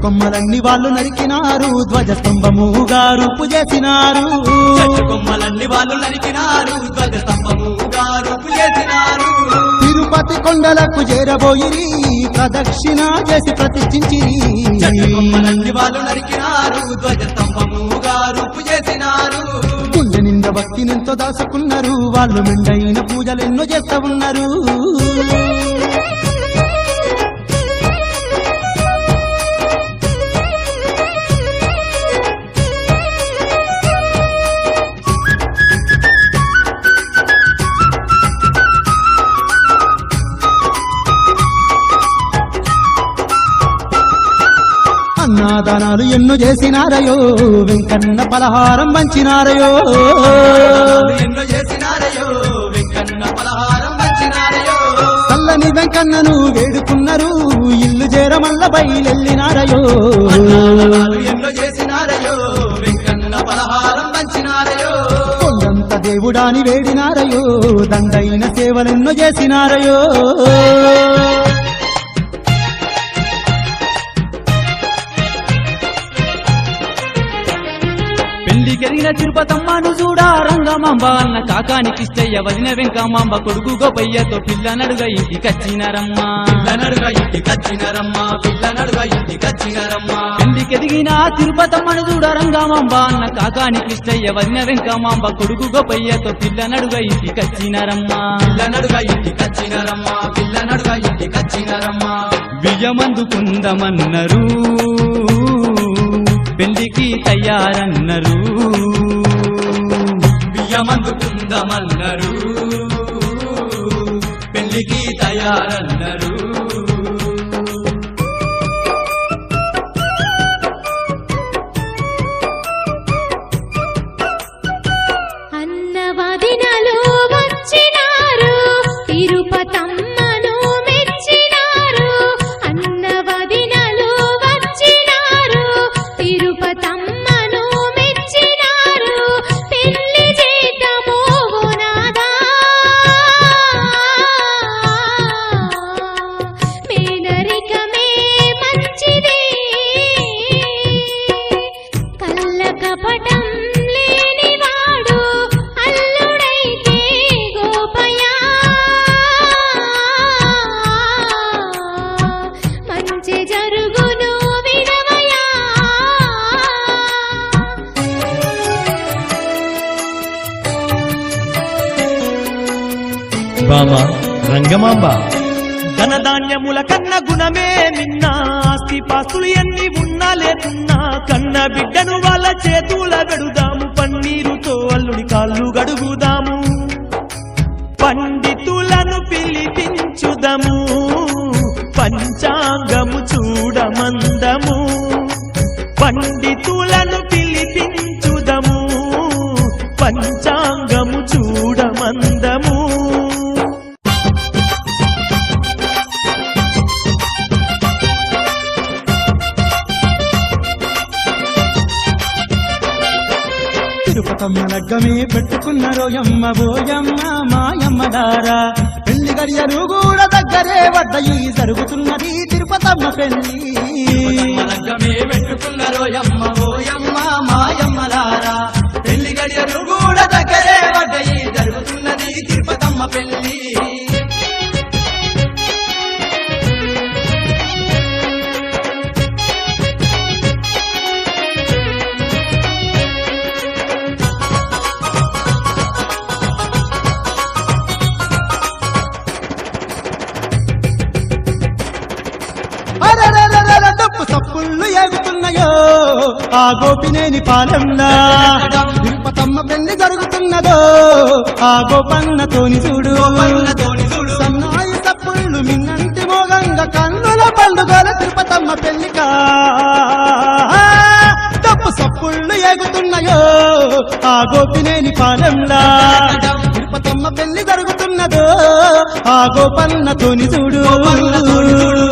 కొమ్మలన్నీ వాళ్ళు నరికినారు ధ్వజస్తంభముగా రూపు చేసినారు చెట్టు కొమ్మలన్నీ వాళ్ళు నరికినారు ధ్వజస్తంభముగా రూపు చేసినారు తిరుపతి కొండలకు చేరబోయిరి ప్రదక్షిణ చేసి ప్రతిష్ఠించిరి చెట్టు కొమ్మలన్నీ వాళ్ళు నరికినారు ధ్వజస్తంభముగా రూపు చేసినారు గుండె నిండా భక్తినెంతో దాచుకున్నారు వాళ్ళు మెండైన పూజలెన్నో చేస్తా ఉన్నారు అన్నదానాలు ఎన్నో చేసినారయో వెంకన్న పలహారం పంచినారయో ఎన్నో చేసినారయో వెంకన్న పలహారం పంచినారయో చల్లని వెంకన్నను వేడుకున్నారు ఇల్లు చేరమల్ల బయలెళ్ళినారయో ఎన్నో చేసినారయో వెంకన్న పలహారం పంచినారయో కొండంత దేవుడాని వేడినారయో దండైన సేవలెన్నో చేసినారయో పెళ్లికెరిగిన తిరుపతమ్మను చూడా రంగమాంబ అన్న కాకానికిష్టయ్య వదిన వెంకమాంబ కొడుకు గోపయ్యతో పిల్లనడుగా ఇంటికచ్చినారమ్మ పిల్లనడుగా ఇంటికచ్చినారమ్మ పిల్లనడుగా ఇంటికచ్చినారమ్మ పెళ్లికెదిగిన తిరుపతమ్మను చూడా రంగమాంబ అన్న కాకానికిష్టయ్య వదిన వెంకమాంబ కొడుకు గోపయ్యతో పిల్లనడుగా ఇంటికచ్చినారమ్మ పిల్లనడుగా ఇంటికచ్చినారమ్మ పిల్లనడుగా ఇంటికచ్చినారమ్మ బియ్యమందుకుందమన్నరు పెళ్లికి తయారన్నరు బియ్యమందుకుందమన్నరు పెళ్లికి తయారన్నరు అన్నవదినలు వచ్చినారు తిరుపతమ్మను మెచ్చినారు అన్నవదినలు వచ్చినారు తిరుపతమ్మను మెచ్చినారు పెళ్లి చేద్దాము నాదా మేనరికమే మంచిది కళ్ళ కపటం లేనివాడు అల్లుడైతే గోపయ్య మంచి జరుగును వినవయ్యా బామ రంగమాంబ ధనధాన్యముల కన్న గుణమే నిన్న ఆస్తి పాస్తులు ఎన్ని ఉన్నా లేకున్నా కన్న బిడ్డను వాళ్ళ చేతుల గడుదాము పన్నీరుతో అల్లుడి కాళ్ళు గడుగుదాము పండితులను పిలిపించుదము పంచాంగము చూడమందము పండితులను పిలిపించుదము పంచాంగము చూడమందము తిరుపతమ్మ లగ్గమే పెట్టుకున్నారోయమ్మ బోయమ్మ మాయమ్మడారా పెళ్లి గడియలు కూడా దగ్గరే వద్దయి జరుగుతున్నది తిరుపతమ్మ పెళ్లి లగ్గమే పెట్టుకున్నారోయమ్మ ఓయమ్మ మాయమ్మలారా పెళ్లి గడియలు కూడా దగ్గరే పడ్డయి జరుగుతున్నది తిరుపతమ్మ పెళ్లి అరెరెరెరెరె డప్పు సప్పుళ్ళు ఏగుతున్నాయో ఆ గోపినేని పాలెంలా తిరుపతమ్మ పెళ్లి జరుగుతున్నదో ఆ గోపన్నతోని చూడు గోపన్నతోని చూడు. సన్నాయి సప్పుళ్ళు మిన్నంటి మోగంగా కన్నుల పండుగల తిరుపతమ్మ పెళ్లికా డప్పు సప్పుళ్ళు ఏగుతున్నాయో ఆ గోపినేని పాలెంలా తిరుపతమ్మ పెళ్లి జరుగుతున్నదో ఆ గోపన్నతోని చూడు గోపన్నతోని చూడు.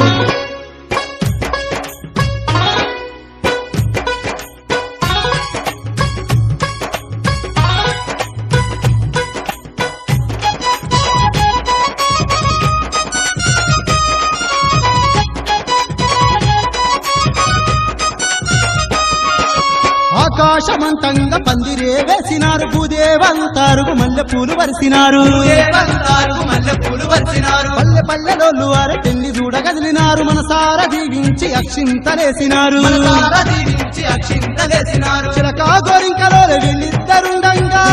ఆకాశమంతంగా పందిరే వేసినారు భూదేవంతారు మల్లె పూలు వరిసినారు దేవంతారు మల్లె పూలు వరిసినారు పల్లె పల్లెలోళ్ళు వారు పెళ్లి చూడ కదిలినారు మనసార దీవించి అక్షింతలేసినారు మనసారా దీవించి అక్షింతలేసినారు చిలక గోరింకలో వీళ్ళిద్దరుండంగా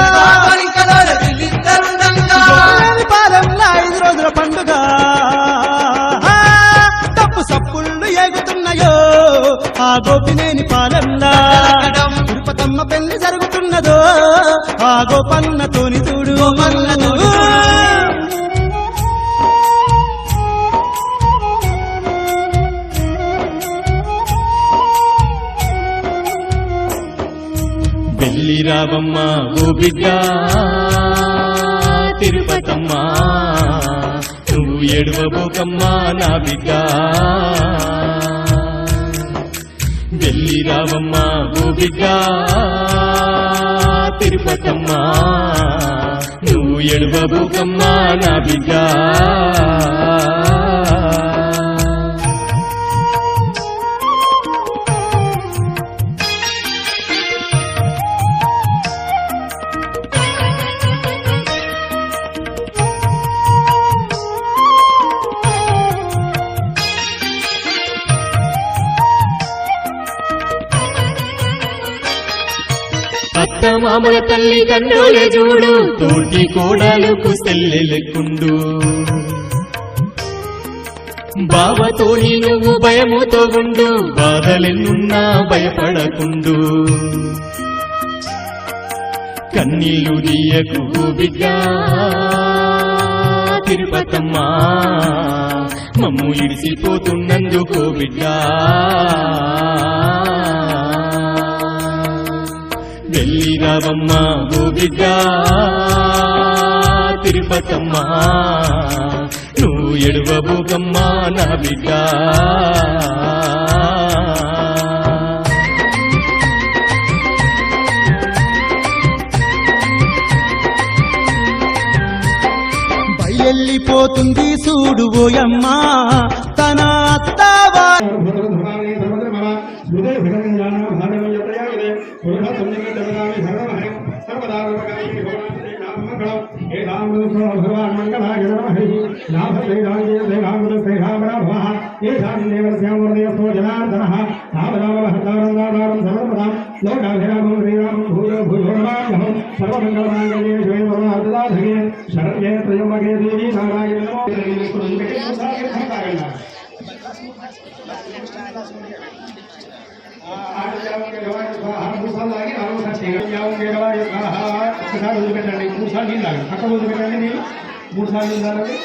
కోరికలో వీళ్ళిద్దరుండంగా గోపినేని పాలెంలో 5 రోజుల పండుగ తప్పు సప్పుళ్ళు ఎగుతున్నాయో ఆ గోపినేని పాలెంలా తిరుపతమ్మ పెళ్లి జరుగుతున్నదో ఆ గోపన్నతోని చూడు గోపన్నతోని చూడు. వెళ్ళి రావమ్మ ఓ బిడ్డ తిరుపతమ్మ నువ్వు ఏడవబోకమ్మా నా బిడ్డ వెళ్ళి రావమ్మ ఓ బిడ్డ తిరుపతమ్మ నువ్వు ఏడవబోకమ్మా నా బిడ్డ అత్త మామల తల్లి తండ్రులే చూడు తోటి కోడలకు సెల్లెలెక్కుండు బావతోని నువ్వు భయముతో ఉండు బాధలెన్నున్నా భయపడకుండు కన్నీళ్లు దీయకు బిడ్డ తిరుపతమ్మా మమ్ము ఇడిసిపోతున్నందుకో బిడ్డ వెళ్ళి రావమ్మా ఓ బిడ్డ తిరుపతమ్మా నువ్వు ఎడవబోకమ్మా నా బిడ్డ బయలెళ్ళిపోతుంది చూడు ఓయమ్మా తన అత్తవా పెట్టండి 3 సార్లు నీళ్ళు తాగండి పక్క ముందు పెట్టండి నీళ్ళు 3 సార్లు నీళ్ళు తాగండి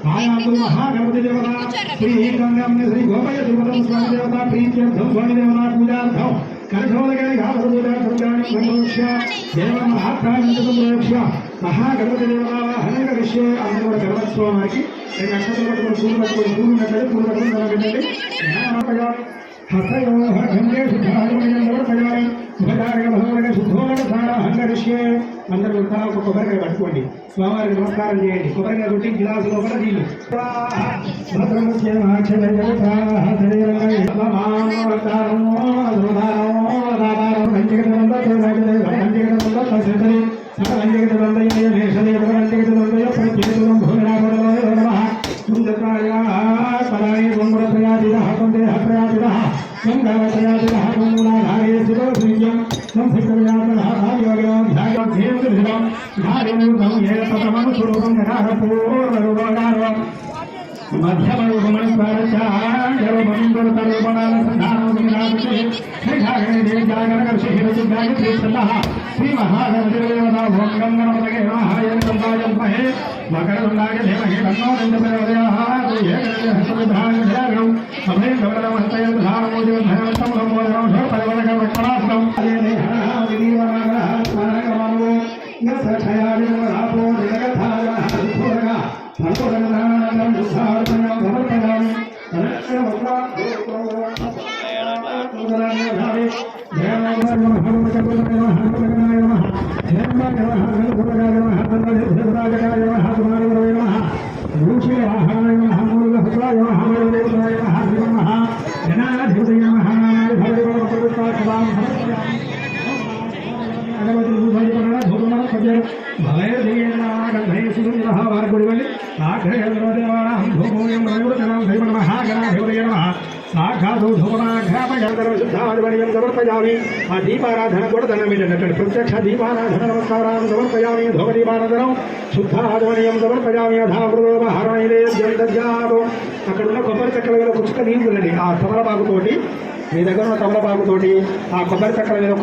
महागणपति देवता श्री श्री गोपय देवता स्वामी देवता प्रीत्यर्थम स्वामी देवता पूजार्थम महागणपति देवता हनक विषय अंदर गणपस्वामी हस्तयो गंगे हंगरिष्ये अंदर కొబ్బరికాయ పట్టుకోండి స్వామివారికి నమస్కారం చేయండి కొబ్బరికాయ కొట్టి గిలాసులో కూడా నీళ్ళు శ్రీ మహాగణపతిదేవతా ఓం గం గణపతగే నమః ఏం సంతాజంమహే మకరతుండాయ ధీమహి తన్నో దండప్రచోదయాత్ ఏకదండహస్తవిభ్రాజం అభయం గౌరవహస్తయం ధారమోజం ధనవస్తం సంబోధనం షోపదవదకం రక్షణాస్తం అదేనేహనావినీవనాగరహాత్మనగమనో యసక్షయాదినవరాపో జగద్ధాగనః సుభోగ సర్వగణనానందం దుఃఖార్పణం సమర్పయామి సమర్పయామి ఆ దీపారాధన కూడా దండం ఏంటంటే ప్రత్యక్ష దీపారాధన నమస్కారాన్ని సమర్పయామి ధూపదీపారాధనం శుద్ధాధమనీయం సమర్పయామి అధామృతోపహారణీయాదు అక్కడ ఉన్న కొబ్బరి చెక్కల మీద కుచ్చుక నీళ్ళండి ఆ తమలపాకుతోటి మీ దగ్గర ఉన్న తమలపాకుతోటి ఆ కొబ్బరి చెక్కల మీద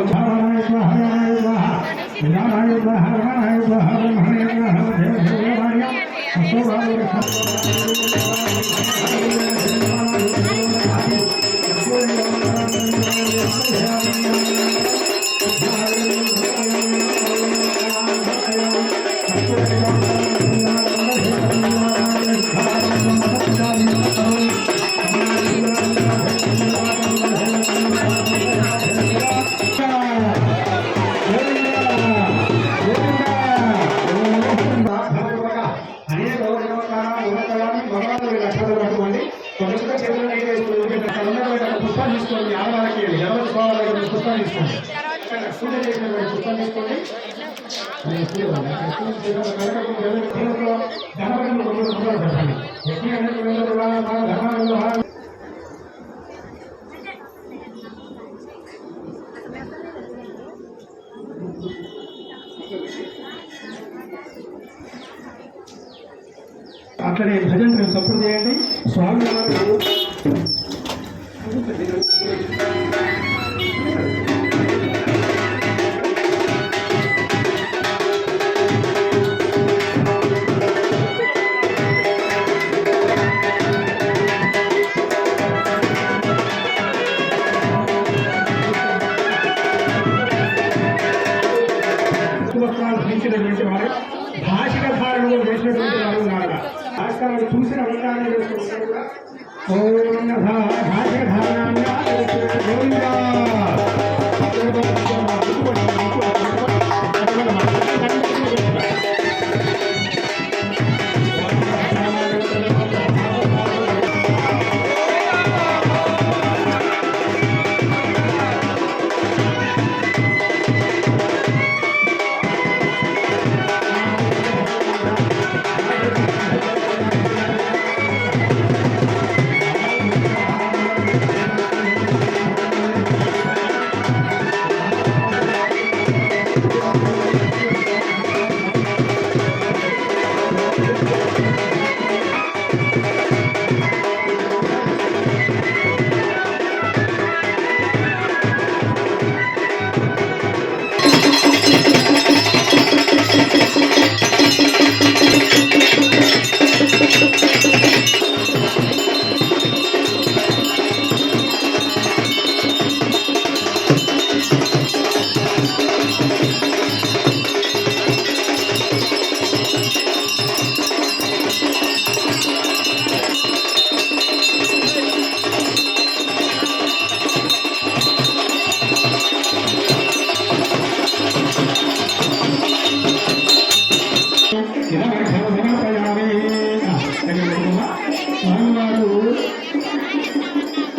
పుష్పాలు తీసుకోండి ఆడవాళ్ళకి ఎవరు పుష్పాలు తీసుకోండి పూజ చేసినటువంటి పుష్పాలు తీసుకోండి అట్లనే భజన సపోర్ట్ చేయండి స్వామి ధరించినటువంటి వారు భాషిక ధారణలో వేసినటువంటి వారు ఉన్నారు భాస్కరాలు చూసిన అవగాహన చేసుకుంటారు కూడా భాషిక ధారణాన్ని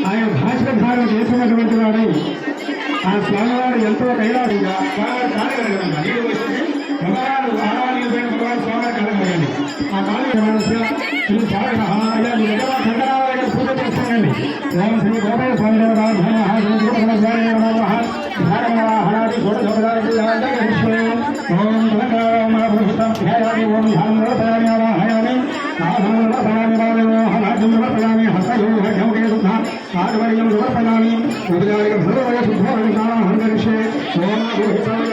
ఆయన భాష ధారణ చేసినటువంటి వాడు ఆ స్వామివారు ఎంతో కైలాసంగా భగవాను ఆడవాళ్ళు పోయిన భగవాన్ స్వామివారికి అడగండి ఆ శ్రీ స్వామి పూజ చేస్తానండి ఓం శ్రీ గోపయ స్వామి ఓం సమర్పయామి హస్తయోగౌకే శుద్ధ ఆధ్వర్యం సమర్పయామి ఉదయానికి భగవయ శుద్ధోపచారం హంకరిష్యే ఓం గురుహితాయ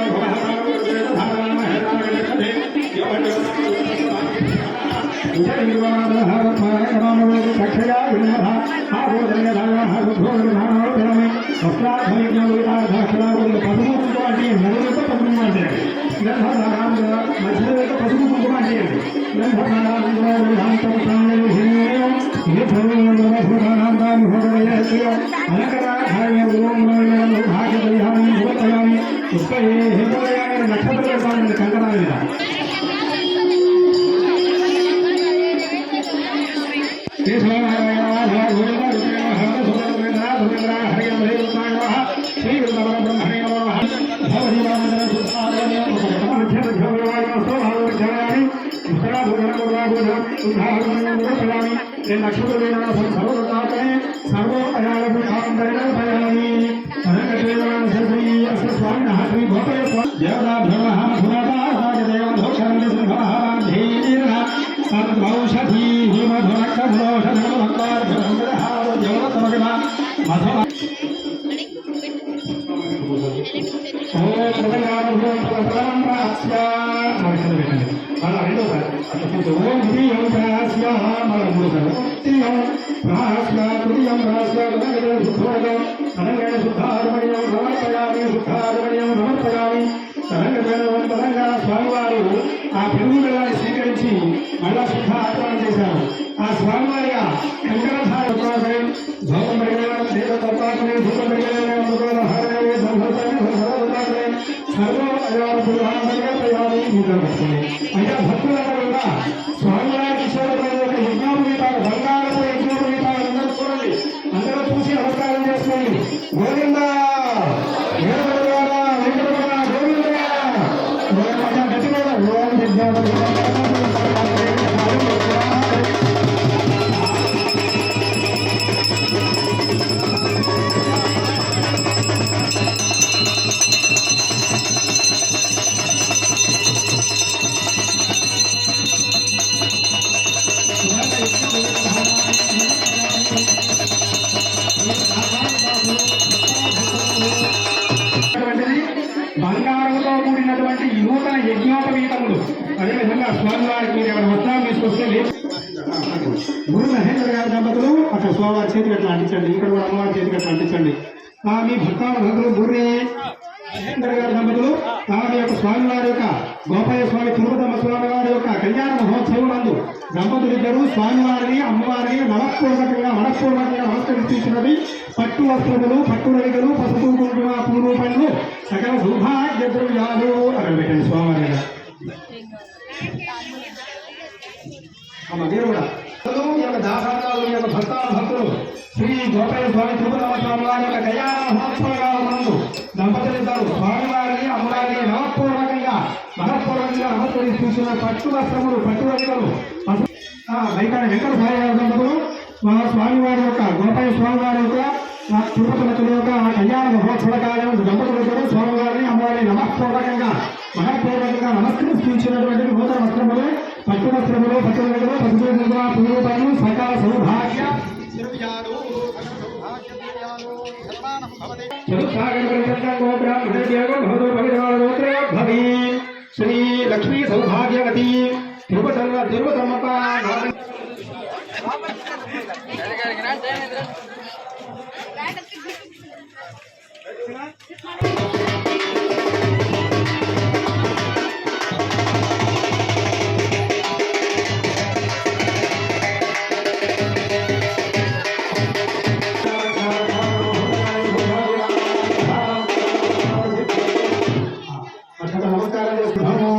కంకణాలు స్వామివారు ఆ పెరుగు బెల్లాన్ని స్వీకరించి మళ్ళా శుద్ధ ఆచరణ చేశారు. ఆ స్వామివారిగా కంకణధార భౌతం అంటే భక్తులందరూ కూడా స్వామివారికి ఇష్టమైన యజ్ఞోపవీతాలు బంగారపు యజ్ఞోపవీతాలు అందరూ చూడండి, అందరూ చూసి నమస్కారం చేసుకోండి. గోవిందా బంగారంతో కూడినటువంటి నూతన యజ్ఞోపవీతములు. అదేవిధంగా స్వామివారికి ఎవరి వస్త్రాలు తీసుకొస్తే గురు మహేంద్ర గారి దంపతులు అక్కడ స్వామివారి చేతికి అట్లా అంటించండి, ఇక్కడ కూడా అమ్మవారి చేతికి అట్లా అంటించండి. మీ భక్తులు గుర్రి మహేంద్ర గారి దంపతులు ఆమె యొక్క స్వామివారి యొక్క గోపయ్య స్వామి తిరుపతమ్మ స్వామి వారి యొక్క కళ్యాణ మహోత్సవం నందు దంపతులిద్దరూ స్వామివారిని అమ్మవారిని మనఃపూర్వకంగా నమస్కరిస్తున్నది. పట్టు వస్త్రములు, పట్టు రైతులు, పసుపు కుంకుమ పూలు పండ్లు సకల సౌభాగ్య ద్రవ్యాలు అక్కడ పెట్టండి స్వామివారి. మీరు కూడా దాసాలు యొక్క భక్తులు శ్రీ గోపయ్య స్వామి తిరుపతమ్మ స్వామి వారి యొక్క కళ్యాణ మహోత్సవాలు దంపతులిద్దరు స్వామివారిని అమ్మవారిని మనఃపూర్వకంగా నమస్కరిస్తున్న పట్టు వస్త్రములు, పట్టు రైతులు, వైకారి వెంకట సాయి దంపతులు మా స్వామివారి యొక్క గోపయ్య స్వామివారి యొక్క తిరుపతి యొక్క కళ్యాణ మహోత్సవ కార్యం దంపతులిద్దరూ స్వామివారిని అమ్మవారిని మనఃపూర్వకంగా నమస్కరిస్తున్నటువంటి నూతన వస్త్రములు, పట్టు వస్త్రములు, పట్టు రైతులు, పసుపు కుంకుమ పూలు పండ్లు సకల సౌభాగ్య శ్రీ లక్ష్మీ సౌభాగ్యవతి తిరుపతమ్మ నమస్కారం చేస్తున్నాము.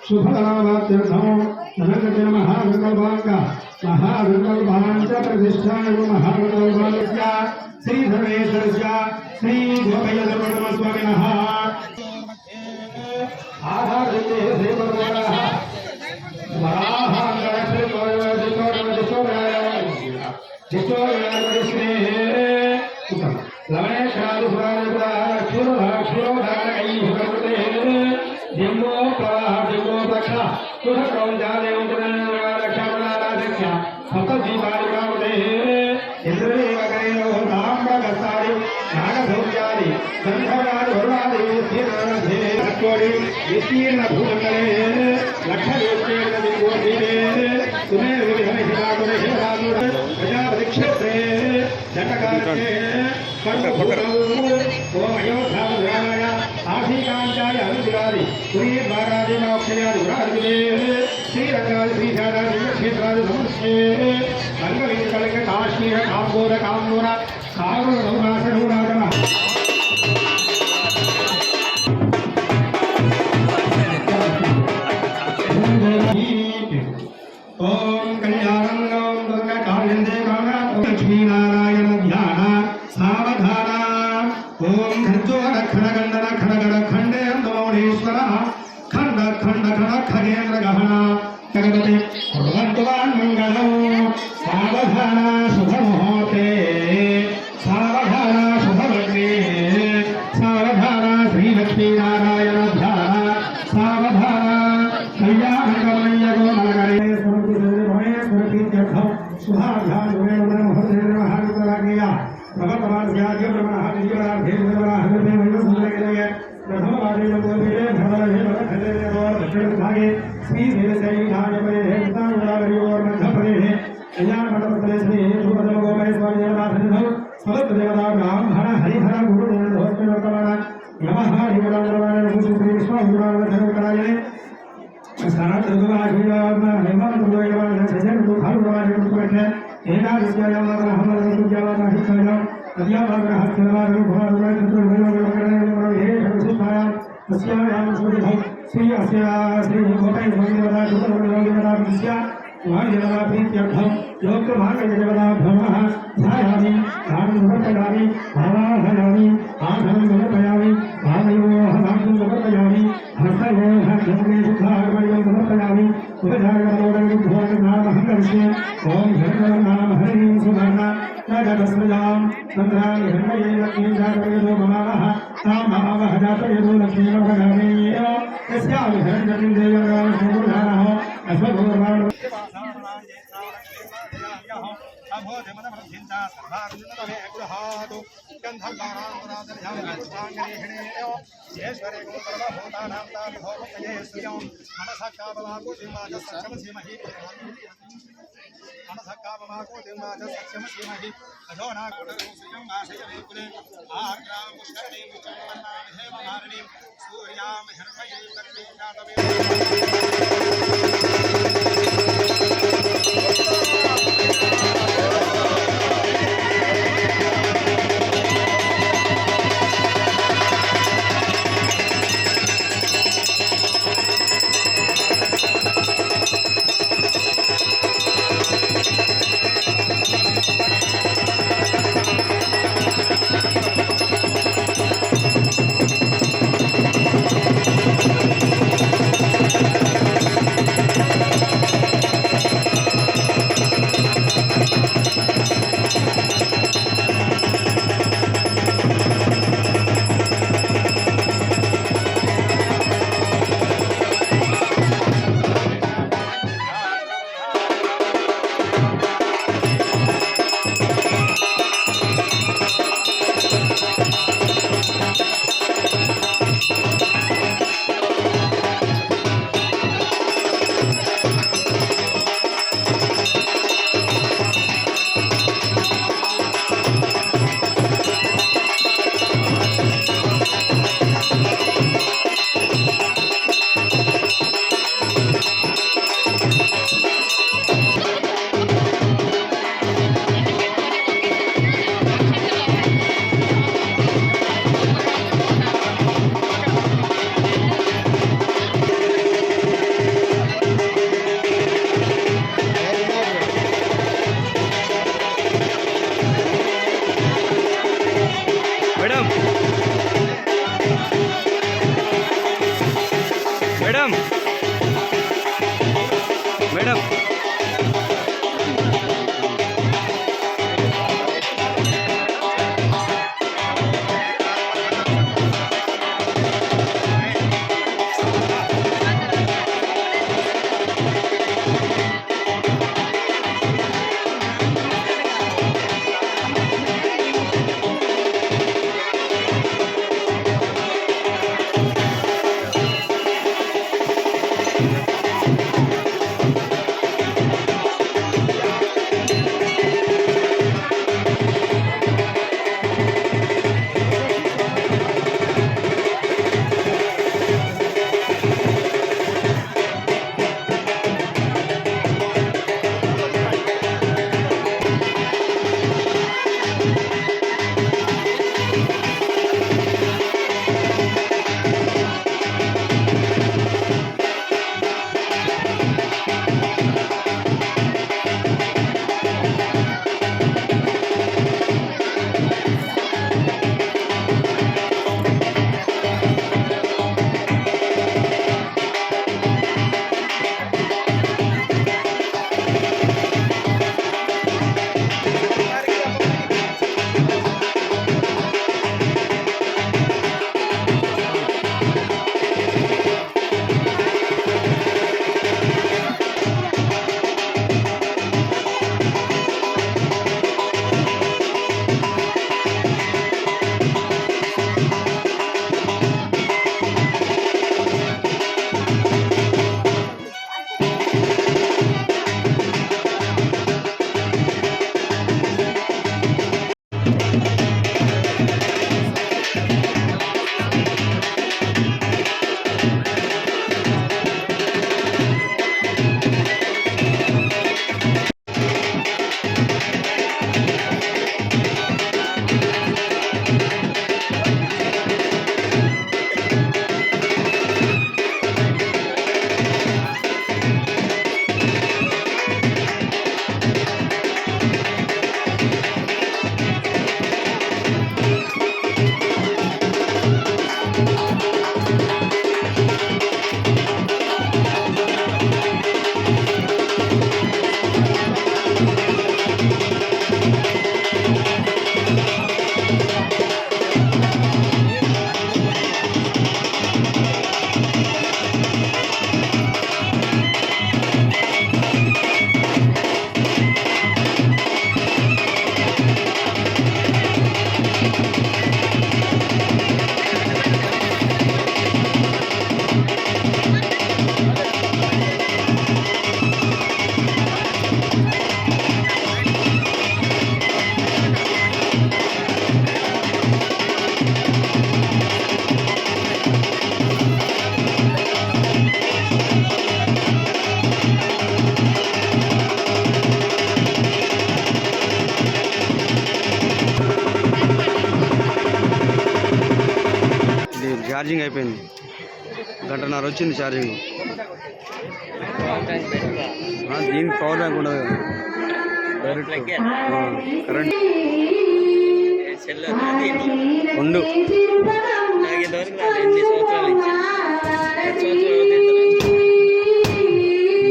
శుభలాభార్థం మహావికల్పాంచ ప్రతిష్టాయ మహావికల్పాలస్య శ్రీ ధర్మేశ్వరస్య శ్రీ గోపయ్య స్వామినః ఆధారితే సప్తదీపాలికామదే సంధవాది వరుణాది శ్రీనాథే అక్కోడి విస్తీర్ణ భూమండలే లక్ష రూపేణ దిగోధీరే తుమే విధమ హిరాగుణ హిరాగుణ ప్రజాపతి క్షేత్రే జటకారే ఓం అయోధ్యాయ ఆశీకాంచాయ అనుదిరాది పురీ బారాది మోక్షయాది గురాదిదే శ్రీరంగాది శ్రీశారాది క్షేత్రాది నమస్తే రంగలింగ కలిగ కాశ్మీర కాంబోర కాంబోర సాగర నౌనాశనూనాగమ ఓం కళ్యాణం ఓం దుర్గా కాళిందే కాళా లక్ష్మీనారాయణ ధ్యాన సావధాన ఓం ఖంజోర ఖడగండన ఖడగడ ఖండే మౌళేశ్వర ఖండ ఖండ ఖడ ఖగేంద్ర గహన జగదతి కుర్వంతువాన్ మంగళం సావధాన శుభముహూర్తే సావధాన శుభలగ్నే సావధాన శ్రీలక్ష్మీనారాయణ ధ్యాన సావధాన కళ్యాణకమయ్య గోమలగరే స్మృతిత్యర్థం శుభాభ్యాం మహోదయ భగవద్వాద్యాద్య బ్రహ్మణ దివ్యరాధే దేవరాహే మంగళసుందరగిరయ ప్రథమవాదే గోవిదే భవలహే భవఖదేవ దక్షిణభాగే శ్రీ దేవసైనాయ పరే తాంగరావరియోర్ మధ్యప్రదేశే కళ్యాణమండపే శ్రీ ధూపదమ గోమయ స్వామి దేవతాధనం సమస్తదేవతా బ్రాహ్మణ హరిహర గురుదేవ దోస్తోత్తమాన నమః హరివరాజరాయ శ్రీ విష్ణు గురునాథ ప్రీత్యర్థం లోకమాగజగదాభ్రమః ధ్యాయామి ధ్యానం సమర్పయామి భావాహయామి ఆధనం సమర్పయామి భావయోహమాగ్నం సమర్పయామి హస్తయోహగ్నే శుద్ధాగమయం సమర్పయామి ఉపజాగరోడంగుభోగనామహం కరిష్యే ఓం హరిం నామ హరిం సువర్ణ నగదస్మయాం తంత్రాని హృదయే లక్ష్మీ జాతయదో మమావహ తాం మమావహ జాతయదో లక్ష్మీ వరగామేయ యస్యామి హరిం దేవరామ సుగుణానః అస్వభూర్వాణ మేడం ఛార్జింగ్ అయిపోయింది, గంటన్నర వచ్చింది ఛార్జింగ్. దీనికి పవర్ బ్యాంక్ ఉండదు కదా, డైరెక్ట్ కరెంట్ ఉండు.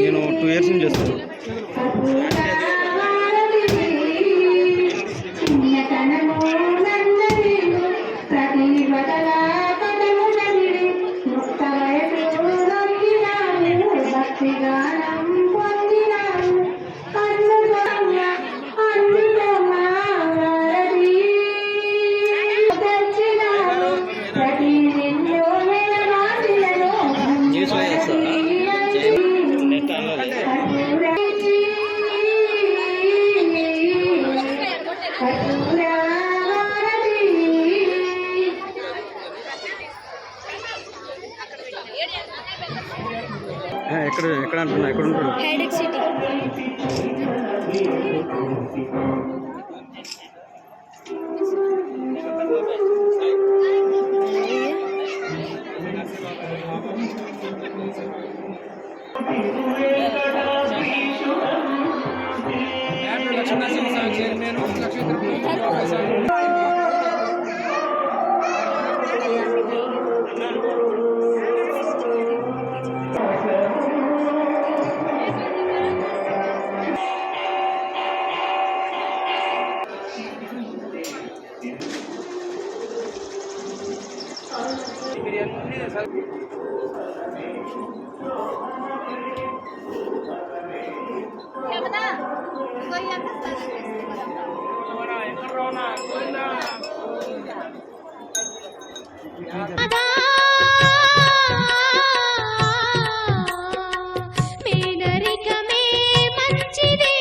నేను 2 years నుంచి చేస్తాను. ఎక్కడ అంటున్నా, ఎక్కడ ఉంటాడు? హైడెక్ సిటీ. మేనరికమే మంచిది,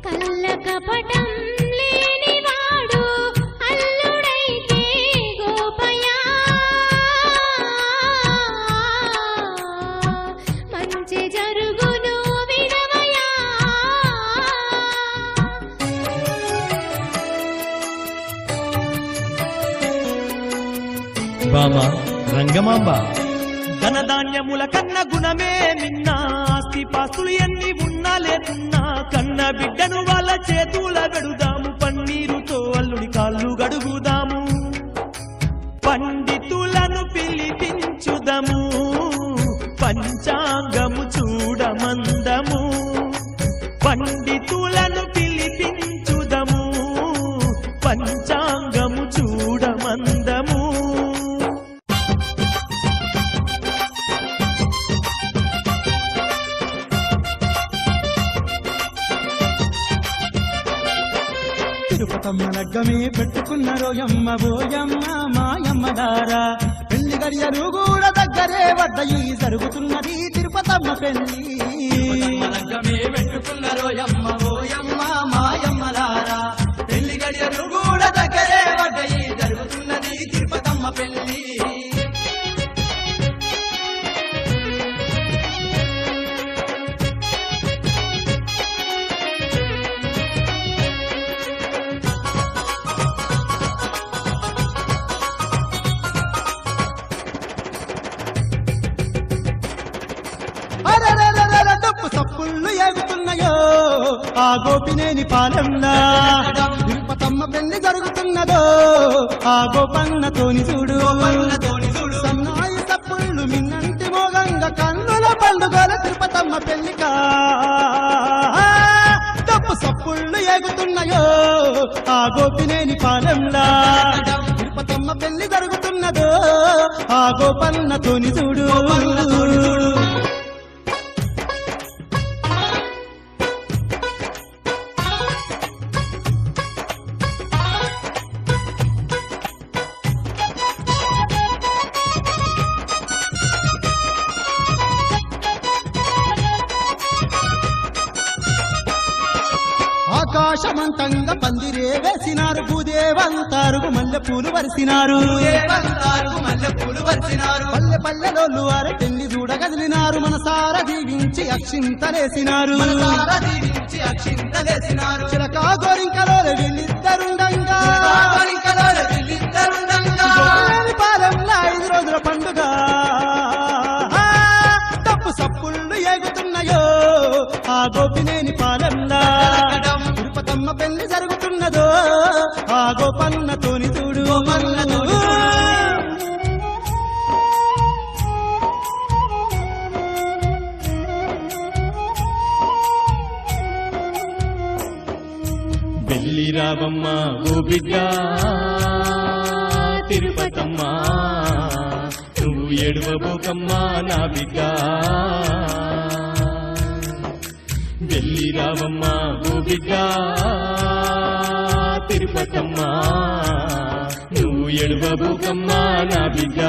కళ్ళ కపటం లేనివాడు అల్లుడైతే గోపయ్య. మంచి జరుగును వినవయ్యా. బామ రంగమాంబ. ధనధాన్యముల కన్న గుణమే మిన్న, ఆస్తి పాస్తులు ఎన్ని ఉన్నా లేకున్నా కన్న బిడ్డను వాళ్ళ చేతుల పెడుదాము, పన్నీరుతో అల్లుని కాళ్ళు గడుగుదాము, పండితులను పిలిపించుదము, పంచాంగము చూడమందము, పండితులను పిలిపించుదము, పంచాంగము చూడమందము. తిరుపతమ్మ లగ్గమే పెట్టుకున్న రోయమ్మ బోయమ్మ మాయమ్మదారా. పెళ్లి గడియలు కూడా దగ్గరే వద్దయి, జరుగుతున్నది తిరుపతమ్మ పెళ్లి. లగ్గమే పెట్టుకున్న రోయమ్మ ఓయమ్మ మాయమ్మలారా, పెళ్లి గడియలు కూడా దగ్గరే పడ్డయి, జరుగుతున్నది తిరుపతమ్మ పెళ్లి. డప్పు సప్పుళ్ళు ఏగుతున్నాయో ఆ గోపినేని పాలెంలా. తిరుపతమ్మ పెళ్లి జరుగుతున్నదో ఆ గోపన్నతోని చూడు. సన్నాయి సప్పుళ్ళు మిన్నంటి మోగంగా కన్నుల పండుగల తిరుపతమ్మ పెళ్లికా. డప్పు సప్పుళ్ళు ఏగుతున్నాయో ఆ గోపినేని పాలెంలా. తిరుపతమ్మ పెళ్లి జరుగుతున్నదో ఆ గోపన్నతోని చూడు. ఆకాశమంతంగా పందిరే వేసినారు, భూదేవంతారు మల్లె పూలు వరిసినారు, మల్లె పూలు పరిచినారు, పల్లె పల్లెలోళ్ళు వారి పెళ్లి చూడగదిలినారు, మనసారా దీవించి అక్షింతలేసినారు, దీవించి అక్షింతలేసినారు. చిలకా గోరింకలో వీళ్ళిద్దరుండంగా, వీళ్ళిద్దరుండంగా గోపన్నతోని చూడు గోపన్నతోని వెళ్ళి రావమ్మ ఓ బిడ్డ తిరుపతమ్మ నువ్వు ఎడవబోకమ్మా నా బిడ్డ వెళ్ళి రావమ్మ ఓ బిడ్డ తిరుపతమ్మ నువ్వు ఎడవబోకమ్మా నా బిడ్డ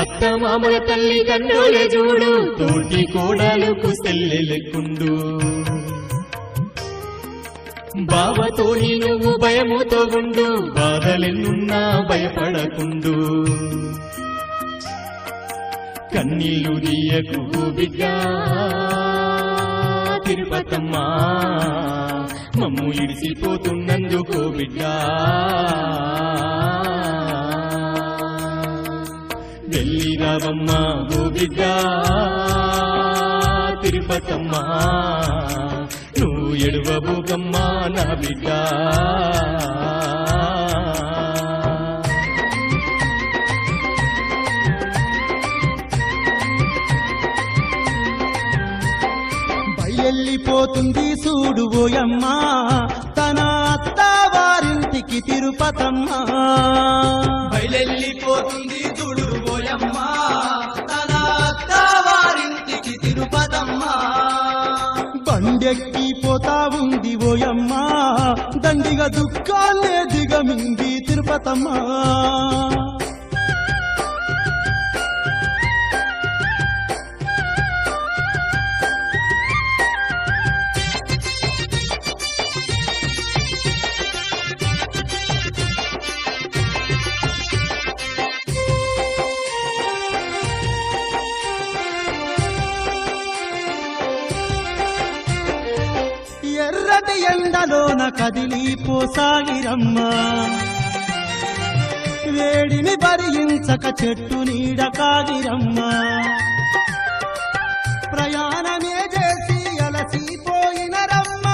అత్త మామల తల్లి తండ్రులే చూడు తోటి కోడలకు సెల్లెలెక్కుండు బావతోని నువ్వు భయముతో ఉండు బాధలెన్నున్నా భయపడకుండు కన్నీళ్లు దీయకు బిడ్డ తిరుపతమ్మా మమ్ము ఇడిసిపోతున్నందుకో బిడ్డ వెళ్ళి రావమ్మా ఓ బిడ్డ తిరుపతమ్మా నువ్వు ఎడవబోకమ్మా నా బిడ్డ బయల్లిపోతుంది చూడు ఓయమ్మా తన అత్త వారింటికి తిరుపతమ్మా బయలెళ్ళిపోతుంది చూడు పోయమ్మ తన అత్త వారింటికి తిరుపతమ్మ బండెక్కి పోతా ఉంది ఓయమ్మా దండిగా దుఃఖాలే దిగమింది తిరుపతమ్మా ఎర్రటి ఎండలోన కదిలిపోసాగిరమ్మా వేడిని భరించక చెట్టు నీడ కాగిరమ్మా ప్రయాణమే చేసి అలసిపోయిన రమ్మ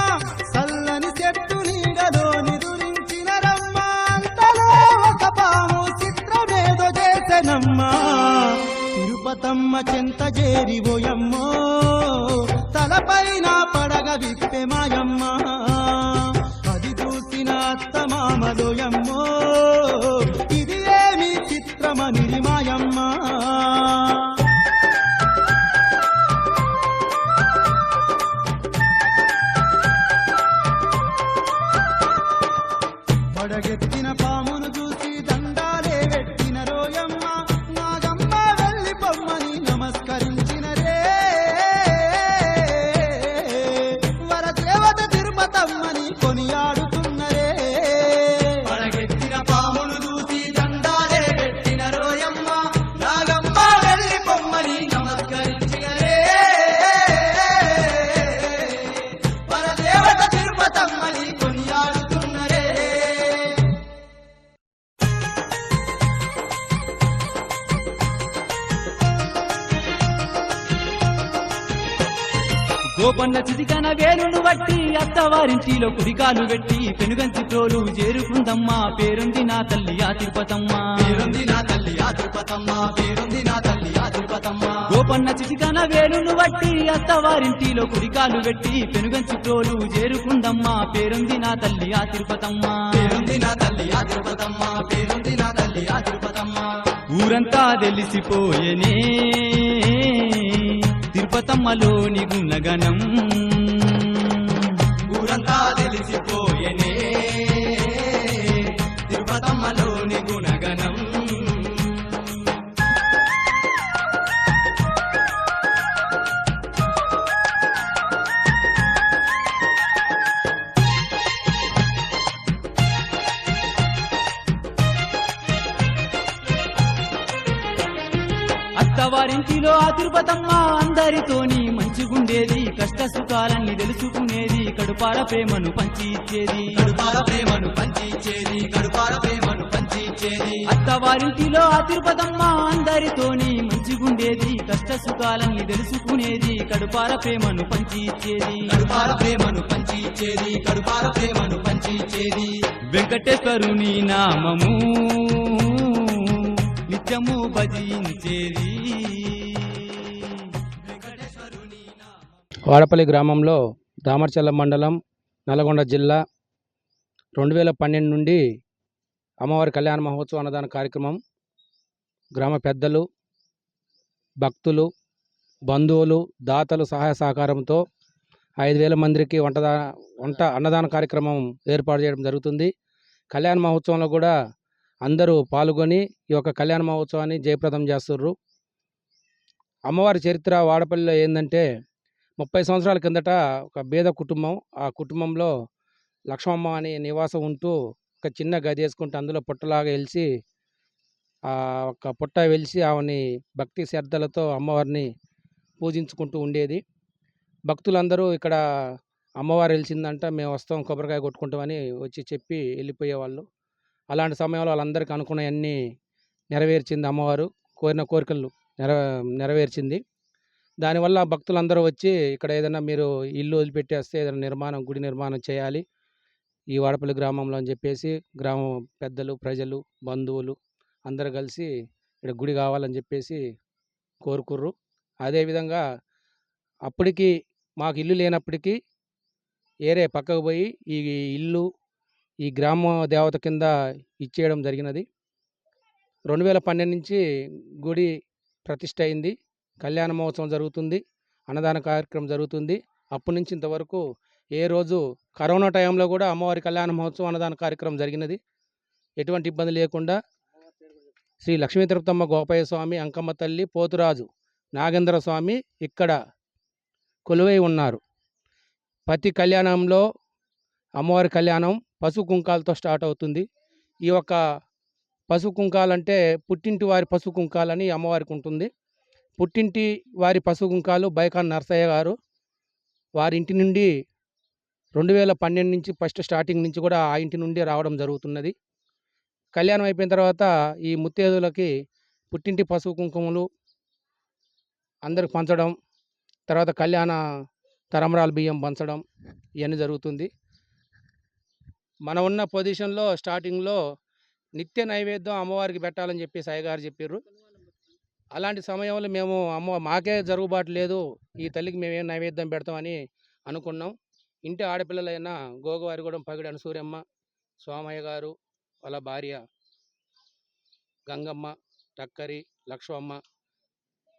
చల్లని చెట్టు నీడలో నిదురించిన రమ్మ అంతలో ఒక పాము చిత్రమేదో చేసెనమ్మా తిరుపతమ్మ చెంత చేరిపోయమ్మో తలపైన పడగ విప్పే మాయమ్మ అది చూసిన అత్త మామలోయమ్మో ఇది ఏమి చిత్రమని మాయమ్మ పడగెత్తిన పామును చూసి దండాలే పెట్టిన రోయమ్మ నాగమ్మ వెళ్ళి పొమ్మని నమస్కరించిన రే వరదేవత తిరుపతమ్మని కొనియాడుతున్నరే పడగెత్తిన పామును చూసి దండాలే పెట్టిన రోయమ్మ నాగమ్మ వెళ్ళి పొమ్మని నమస్కరించినరే పరదేవత తిరుపతమ్మని కొనియాడుతున్నరే గోపన్న చితికన వేలును బట్టి అత్తవారింటిలో కుడికాలు పెట్టి పెనుగంచి తోలు చేరుకుందమ్మా పేరుంది నా తల్లి ఆ తిరుపతమ్మా పేరుంది నా తల్లి ఆ తిరుపతమ్మ పేరుంది నా తల్లి ఆ తిరుపతమ్మ గోపన్న చితికన వేలును బట్టి అత్తవారింటిలో కుడికాలు పెట్టి పెనుగంచి తోలు చేరుకుందమ్మా పేరుంది నా తల్లి ఆ తిరుపతమ్మా పేరుంది నా తల్లి ఆ తిరుపతమ్మ పేరుంది నా తల్లి ఆ తిరుపతమ్మ ఊరంతా తెలిసిపోయనే తిరుపతమ్మలోని గుణగణం ఊరంతా తెలిసిపోయనే తిరుపతమ్మలోని గుణగణం అత్తవారి అత్తవారింటిలో ఆ తిరుపతమ్మ అందరితోని మంచిగుండేది, కష్ట సుఖాలన్నీ తెలుసుకునేది, కడుపార ప్రేమను పంచి ఇచ్చేది. కడుపార ప్రేమను పంచి ఇచ్చేది, కడుపార ప్రేమను పంచి ఇచ్చేది. అత్తవారింటిలో ఆ తిరుపతమ్మ అందరితోని మంచిగుండేది, కష్ట సుఖాలన్నీ తెలుసుకునేది, కడుపార ప్రేమను పంచి ఇచ్చేది. కడుపార ప్రేమను పంచి ఇచ్చేది, కడుపార ప్రేమను పంచి ఇచ్చేది. వెంకటేశ్వరుని నామము నిత్యము భజించేది. వాడపల్లి గ్రామంలో దామర్చల్ల మండలం నల్గొండ జిల్లా 2012 నుండి అమ్మవారి కళ్యాణ మహోత్సవ అన్నదాన కార్యక్రమం గ్రామ పెద్దలు, భక్తులు, బంధువులు, దాతలు సహాయ సహకారంతో 5,000 మందికి వంట అన్నదాన కార్యక్రమం ఏర్పాటు చేయడం జరుగుతుంది. కళ్యాణ మహోత్సవంలో కూడా అందరూ పాల్గొని ఈ యొక్క కళ్యాణ మహోత్సవాన్ని జయప్రదం చేస్తుర్రు. అమ్మవారి చరిత్ర వాడపల్లిలో ఏంటంటే 30 సంవత్సరాల కిందట ఒక బీద కుటుంబం, ఆ కుటుంబంలో లక్ష్మమ్మ అనే నివాసం ఉంటూ ఒక చిన్న గది వేసుకుంటూ అందులో పుట్టలాగా వెలిసి ఆ ఒక పుట్ట వెలిసి ఆమెని భక్తి శ్రద్ధలతో అమ్మవారిని పూజించుకుంటూ ఉండేది. భక్తులందరూ ఇక్కడ అమ్మవారు వెలిసిందంట, మేము వస్తాం కొబ్బరికాయ కొట్టుకుంటామని వచ్చి చెప్పి వెళ్ళిపోయేవాళ్ళు. అలాంటి సమయంలో వాళ్ళందరికీ అనుకున్నవన్నీ నెరవేర్చింది అమ్మవారు, కోరిన కోరికలు నెరవేర్చింది. దానివల్ల భక్తులందరూ వచ్చి ఇక్కడ ఏదైనా మీరు ఇల్లు వదిలిపెట్టేస్తే ఏదైనా గుడి నిర్మాణం చేయాలి ఈ వాడపల్లి గ్రామంలో అని చెప్పేసి గ్రామం పెద్దలు, ప్రజలు, బంధువులు అందరూ కలిసి ఇక్కడ గుడి కావాలని చెప్పేసి కోరుకుర్రు. అదేవిధంగా అప్పటికి మాకు ఇల్లు లేనప్పటికీ ఏరే పక్కకు పోయి ఈ ఇల్లు ఈ గ్రామ దేవత కింద ఇచ్చేయడం జరిగినది. 2012 నుంచి గుడి ప్రతిష్ఠ అయింది, కళ్యాణ మహోత్సవం జరుగుతుంది, అన్నదాన కార్యక్రమం జరుగుతుంది. అప్పటి నుంచి ఇంతవరకు ఏ రోజు కరోనా టైంలో కూడా అమ్మవారి కళ్యాణ మహోత్సవం అన్నదాన కార్యక్రమం జరిగినది. ఎటువంటి ఇబ్బంది లేకుండా శ్రీ లక్ష్మీ తిరుపతమ్మ గోపయ్య స్వామి, అంకమ్మ తల్లి, పోతురాజు నాగేంద్ర స్వామి ఇక్కడ కొలువై ఉన్నారు. ప్రతి కళ్యాణంలో అమ్మవారి కళ్యాణం పసుపు కుంకాలతో స్టార్ట్ అవుతుంది. ఈ యొక్క పసుపు కుంకాలంటే పుట్టింటి వారి పసుపు కుంకాలని అమ్మవారికి ఉంటుంది. పుట్టింటి వారి పసుపు కుంకాలు బైకాన్ నరసయ్య గారు వారి ఇంటి నుండి 2012 నుంచి ఫస్ట్ స్టార్టింగ్ నుంచి కూడా ఆ ఇంటి నుండి రావడం జరుగుతున్నది. కళ్యాణం అయిపోయిన తర్వాత ఈ ముత్తైదులకి పుట్టింటి పసుపు కుంకుమలు అందరికి పంచడం, తర్వాత కళ్యాణ తరంబరాలు బియ్యం పంచడం ఇవన్నీ జరుగుతుంది. మనం ఉన్న పొజిషన్లో స్టార్టింగ్లో నిత్య నైవేద్యం అమ్మవారికి పెట్టాలని చెప్పేసి అయ్యగారు చెప్పారు. అలాంటి సమయంలో మేము మాకే జరుగుబాటు లేదు, ఈ తల్లికి మేమేం నైవేద్యం పెడతామని అనుకున్నాం. ఇంటి ఆడపిల్లలైన గోగవారిగూడెం పగిడి అనసూరమ్మ, సోమయ్య గారు, వాళ్ళ భార్య గంగమ్మ, టక్కరి, లక్ష్మమ్మ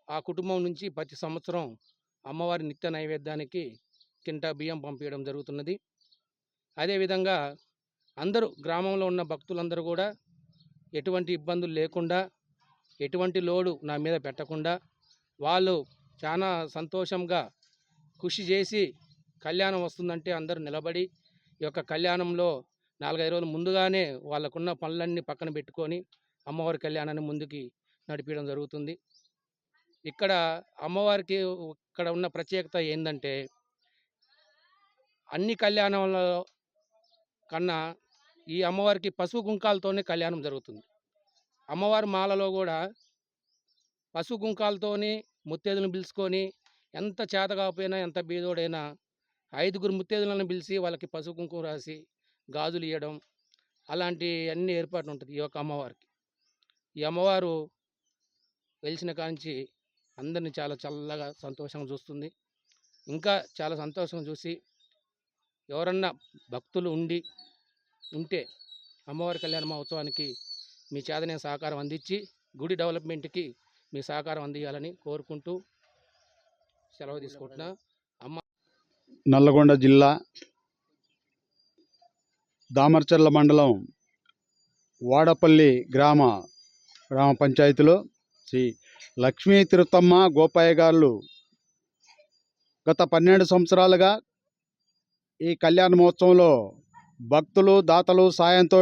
ఆ కుటుంబం నుంచి ప్రతి సంవత్సరం అమ్మవారి నిత్య నైవేద్యానికి కింటా బియ్యం పంపించడం జరుగుతున్నది. అదేవిధంగా అందరూ గ్రామంలో ఉన్న భక్తులందరూ కూడా ఎటువంటి ఇబ్బందులు లేకుండా, ఎటువంటి లోడు నా మీద పెట్టకుండా వాళ్ళు చాలా సంతోషంగా కృషి చేసి కళ్యాణం వస్తుందంటే అందరూ నిలబడి ఈ యొక్క కళ్యాణంలో 4-5 రోజులు ముందుగానే వాళ్ళకున్న పనులన్నీ పక్కన పెట్టుకొని అమ్మవారి కళ్యాణాన్ని ముందుకి నడిపించడం జరుగుతుంది. ఇక్కడ అమ్మవారికి ఇక్కడ ఉన్న ప్రత్యేకత ఏంటంటే అన్ని కళ్యాణంలో కన్నా ఈ అమ్మవారికి పసుపు కుంకాలతోనే కళ్యాణం జరుగుతుంది. అమ్మవారి మాలలో కూడా పసుపు కుంకాలతోని ముత్తైదులను పిలుచుకొని ఎంత చేత కాకపోయినా ఎంత బీదోడైనా 5గురు ముత్తైదులను పిలిచి వాళ్ళకి పసుపు కుంకుమ రాసి గాజులు ఇవ్వడం అలాంటి అన్ని ఏర్పాట్లు ఉంటుంది ఈ యొక్క అమ్మవారికి. ఈ అమ్మవారు వెలిసిన కాంచి అందరినీ చాలా చల్లగా సంతోషంగా చూస్తుంది. ఇంకా చాలా సంతోషంగా చూసి ఎవరన్నా భక్తులు ఉంటే అమ్మవారి కళ్యాణ మహోత్సవానికి మీ చేతనే సహకారం అందించి గుడి డెవలప్మెంట్కి మీ సహకారం అందించాలని కోరుకుంటూ సెలవు తీసుకుంటున్నా. నల్లగొండ జిల్లా దామర్చర్ల మండలం వాడపల్లి గ్రామ పంచాయతీలో శ్రీ లక్ష్మీ తిరుపతమ్మ గోపయ్య గారు గత 12 సంవత్సరాలుగా ఈ కళ్యాణ మహోత్సవంలో భక్తులు, దాతలు సాయంతో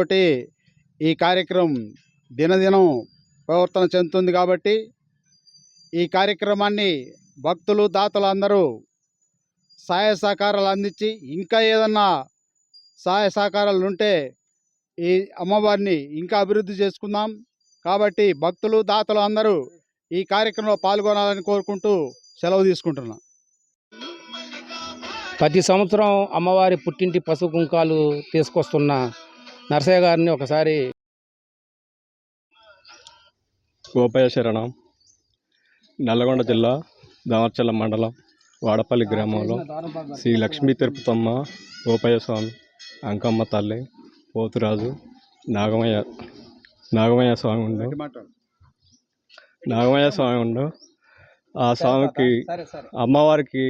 ఈ కార్యక్రమం దినదినం ప్రవర్తన చెందుతుంది. కాబట్టి ఈ కార్యక్రమాన్ని భక్తులు దాతలు అందరూ సహాయ సహకారాలు అందించి ఇంకా ఏదన్నా సహాయ సహకారాలు ఉంటే ఈ అమ్మవారిని ఇంకా అభివృద్ధి చేసుకుందాం. కాబట్టి భక్తులు దాతలు అందరూ ఈ కార్యక్రమంలో పాల్గొనాలని కోరుకుంటూ సెలవు తీసుకుంటున్నాం. ప్రతి సంవత్సరం అమ్మవారి పుట్టింటి పసుపు కుంకాలు తీసుకొస్తున్న నరసయ్య గారిని ఒకసారి. గోపయ్య శరణం. నల్లగొండ జిల్లా దామర్చల్ల మండలం వాడపల్లి గ్రామంలో శ్రీ లక్ష్మీ తిరుపతమ్మ, గోపయ్య స్వామి, అంకమ్మ తల్లి, పోతురాజు, నాగమయ్య స్వామి ఉండు. ఆ స్వామికి అమ్మవారికి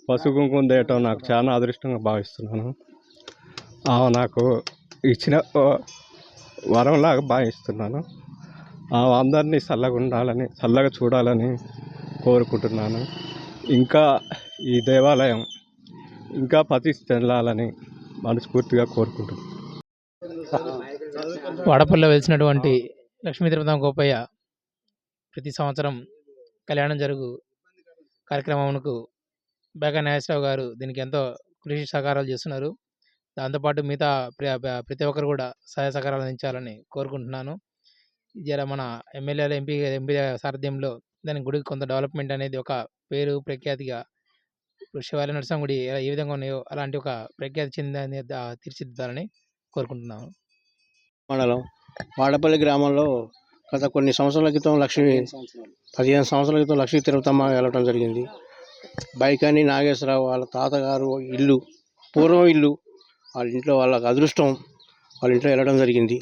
పసుపు కుంకుమ తేయటం నాకు చాలా అదృష్టంగా భావిస్తున్నాను. నాకు ఇచ్చిన వరంలాగా భావిస్తున్నాను. అందరినీ చల్లగా ఉండాలని, చల్లగా చూడాలని కోరుకుంటున్నాను. ఇంకా ఈ దేవాలయం ఇంకా ప్రతిష్ఠిల్లాలని మనస్ఫూర్తిగా కోరుకుంటున్నాను. వాడపల్లిలో వెలిసినటువంటి లక్ష్మీ తిరుపతమ్మ గోపయ్య ప్రతి సంవత్సరం కళ్యాణం జరుగు కార్యక్రమంకు బేగా నాగేశ్వరరావు గారు దీనికి ఎంతో కృషి సహకారాలు చేస్తున్నారు. దాంతోపాటు మిగతా ప్రతి ఒక్కరు కూడా సహాయ సహకారాలు అందించాలని కోరుకుంటున్నాను. జర మన ఎమ్మెల్యేల ఎంపీ సారథ్యంలో దాని గుడికి కొంత డెవలప్మెంట్ అనేది ఒక పేరు ప్రఖ్యాతిగా ఇప్పుడు శివాలయ నరసింహ గుడి ఏ విధంగా ఉన్నాయో అలాంటి ఒక ప్రఖ్యాతి చెందని తీర్చిదిద్దాలని కోరుకుంటున్నాను. మండలం వాడపల్లి గ్రామంలో గత కొన్ని సంవత్సరాల క్రితం 15 సంవత్సరాల క్రితం లక్ష్మీ తిరుపతమ్మ వెళ్ళడం జరిగింది. బైకాని నాగేశ్వరరావు వాళ్ళ తాతగారు ఇల్లు, పూర్వం ఇల్లు, వాళ్ళ ఇంట్లో వాళ్ళకి అదృష్టం, వాళ్ళ ఇంట్లో వెళ్ళడం జరిగింది.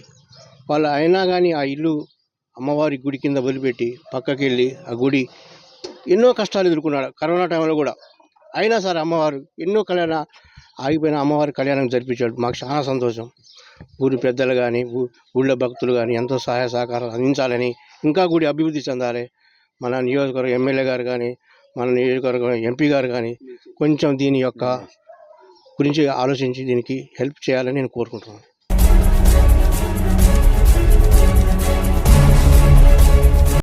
వాళ్ళు అయినా కానీ ఆ ఇల్లు అమ్మవారి గుడి కింద వదిలిపెట్టి పక్కకి వెళ్ళి ఆ గుడి ఎన్నో కష్టాలు ఎదుర్కొన్నాడు. కరోనా టైంలో కూడా అయినా సరే అమ్మవారు ఎన్నో ఆగిపోయిన అమ్మవారి కళ్యాణం జరిపించాడు. మాకు చాలా సంతోషం. ఊరి పెద్దలు కానీ ఊళ్ళో భక్తులు కానీ ఎంతో సహాయ సహకారాలు అందించాలని, ఇంకా గుడి అభివృద్ధి చెందాలి. మన నియోజకవర్గ ఎమ్మెల్యే గారు కానీ, మన నియోజకవర్గ ఎంపీ గారు కానీ కొంచెం దీని యొక్క గురించి ఆలోచించి దీనికి హెల్ప్ చేయాలని నేను కోరుకుంటున్నాను.